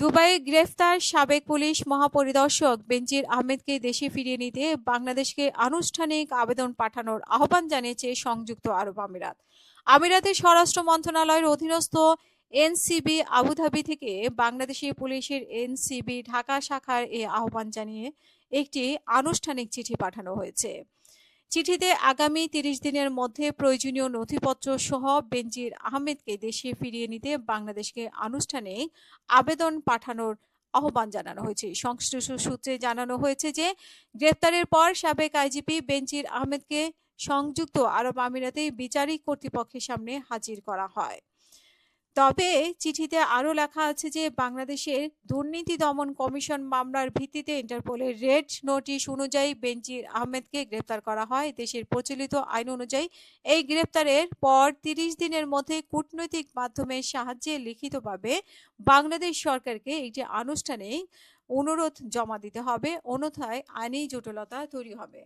দুবাইয়ে গ্রেফতার সাবেক পুলিশ মহাপরিদর্শক বেনজির আহমেদকে দেশে ফিরিয়ে নিতে বাংলাদেশকে আনুষ্ঠানিক আবেদন পাঠানোর আহ্বান জানিয়েছে সংযুক্ত আরব আমিরাত। আমিরাতের স্বরাষ্ট্র মন্ত্রণালয়ের অধীনস্থ এনসিবি আবুধাবি থেকে বাংলাদেশি পুলিশের এনসিবি ঢাকা শাখার এই আহ্বান জানিয়ে একটি আনুষ্ঠানিক চিঠি পাঠানো হয়েছে। চিঠিতে আগামী ৩০ দিনের মধ্যে প্রয়োজনীয় নথিপত্র সহ বেনজির আহমেদকে দেশে ফিরিয়ে নিতে বাংলাদেশকে আনুষ্ঠানিক আবেদন পাঠানোর আহ্বান জানানো হয়েছে। সংশ্লিষ্ট সূত্রে জানানো হয়েছে যে গ্রেপ্তারের পর সাবেক আইজিপি বেনজির আহমেদকে সংযুক্ত আরব আমিরাতে বিচারিক কর্তৃপক্ষের সামনে হাজির করা হয়। তবে চিঠিতে আরও লেখা আছে যে বাংলাদেশের দুর্নীতি দমন কমিশন মামলার ভিত্তিতে ইন্টারপোলের রেড নোটিশ অনুযায়ী বেনজির আহমেদকে গ্রেপ্তার করা হয়। দেশের প্রচলিত আইন অনুযায়ী এই গ্রেপ্তারের পর ৩০ দিনের মধ্যে কূটনৈতিক মাধ্যমের সাহায্যে লিখিতভাবে বাংলাদেশ সরকারকে একটি আনুষ্ঠানিক অনুরোধ জমা দিতে হবে, অন্যথায় আইনি জটিলতা তৈরি হবে।